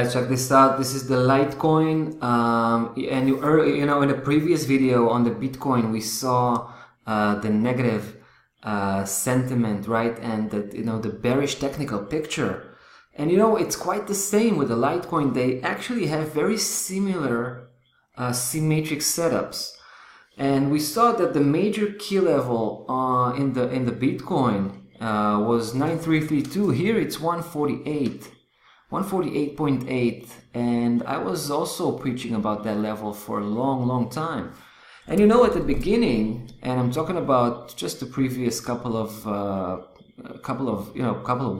guys, check this out. This is the Litecoin, and you know, in the previous video on the Bitcoin, we saw the negative sentiment, right, and the bearish technical picture. And it's quite the same with the Litecoin. They actually have very similar symmetric setups, and we saw that the major key level in the Bitcoin was 9332. Here it's 148.8, and I was also preaching about that level for a long time. And at the beginning, and I'm talking about just the previous couple of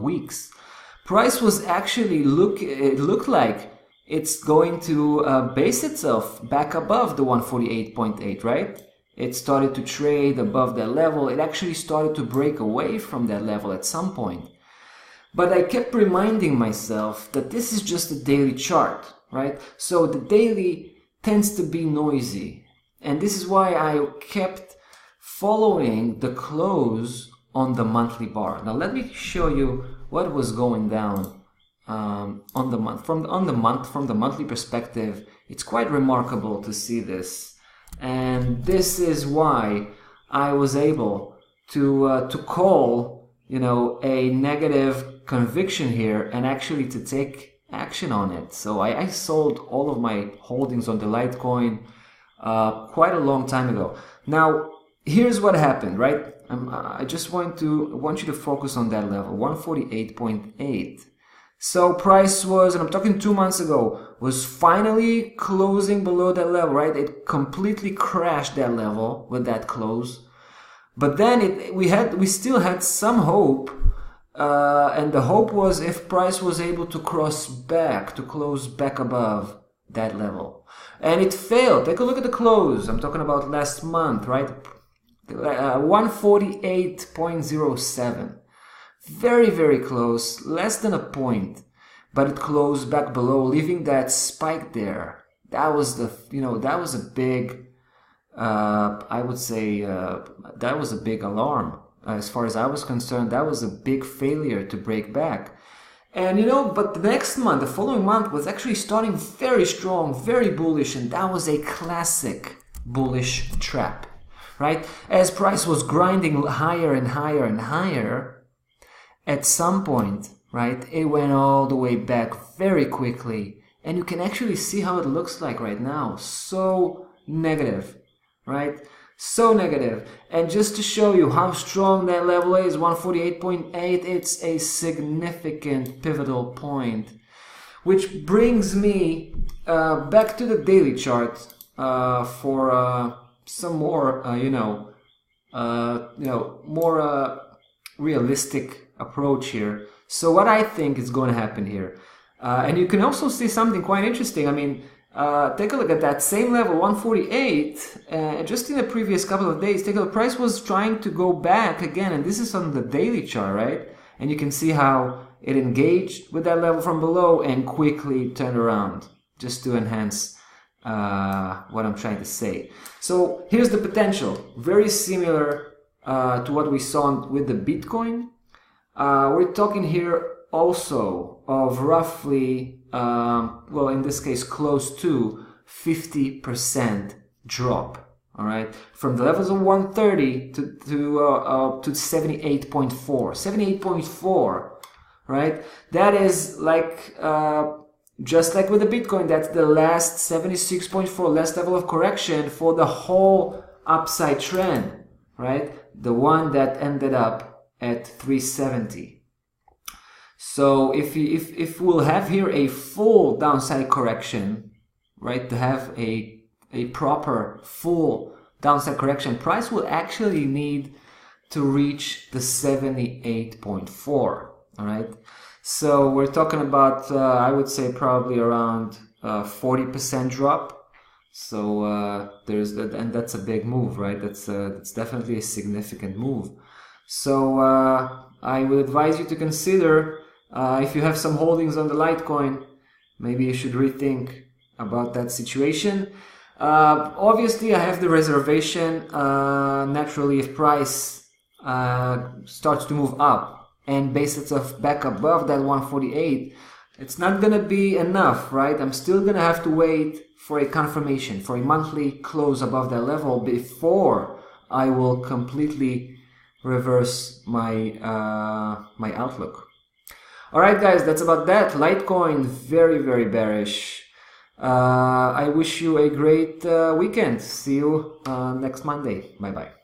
weeks, price was actually it looked like it's going to base itself back above the 148.8, right? It started to trade above that level. It actually started to break away from that level at some point. But I kept reminding myself that this is just a daily chart, right? So the daily tends to be noisy. And this is why I kept following the close on the monthly bar. Now let me show you what was going down on the month. From the monthly perspective, it's quite remarkable to see this. And this is why I was able to call a negative conviction here and actually to take action on it. So I sold all of my holdings on the Litecoin quite a long time ago. Now here's what happened, right? I just want you to focus on that level, 148.8. So price was, and I'm talking 2 months ago, was finally closing below that level, right? It completely crashed that level with that close. But then we still had some hope, and the hope was if price was able to close back above that level. And it failed. Take a look at the close. I'm talking about last month, right? 148.07. Very close, less than a point, but it closed back below, leaving that spike there. That was a big, I would say, that was a big alarm. As far as I was concerned, that was a big failure to break back. And but the next month, the following month, was actually starting very strong, very bullish, and that was a classic bullish trap, right? As price was grinding higher and higher, at some point, right, it went all the way back very quickly, and you can actually see how it looks like right now. So negative, right? So negative. And just to show you how strong that level is, 148.8, it's a significant pivotal point, which brings me back to the daily chart for some more, more realistic approach here. So what I think is going to happen here, and you can also see something quite interesting. I mean, take a look at that same level, 148, just in the previous couple of days. Take a look, price was trying to go back again, and this is on the daily chart, right? And you can see how it engaged with that level from below and quickly turned around, just to enhance what I'm trying to say. So here's the potential, very similar to what we saw with the Bitcoin. We're talking here also of roughly, well, in this case, close to 50% drop. All right, from the levels of 130 to 78.4, 78.4, right? That is like just like with the Bitcoin. That's the last 76.4, last level of correction for the whole upside trend, right? The one that ended up at 370. So if we'll have here a full downside correction, right, to have a proper full downside correction, price will actually need to reach the 78.4. All right, so we're talking about I would say probably around 40% drop. So there's that, and that's a big move, right? That's definitely a significant move. So I would advise you to consider, if you have some holdings on the Litecoin, maybe you should rethink about that situation. Obviously, I have the reservation. Naturally, if price starts to move up and base itself back above that 148, It's not gonna be enough, right? I'm still gonna have to wait for a confirmation, for a monthly close above that level before I will completely reverse my my outlook. All right, guys, that's about that. Litecoin, very, very bearish. I wish you a great weekend. See you next Monday. Bye-bye.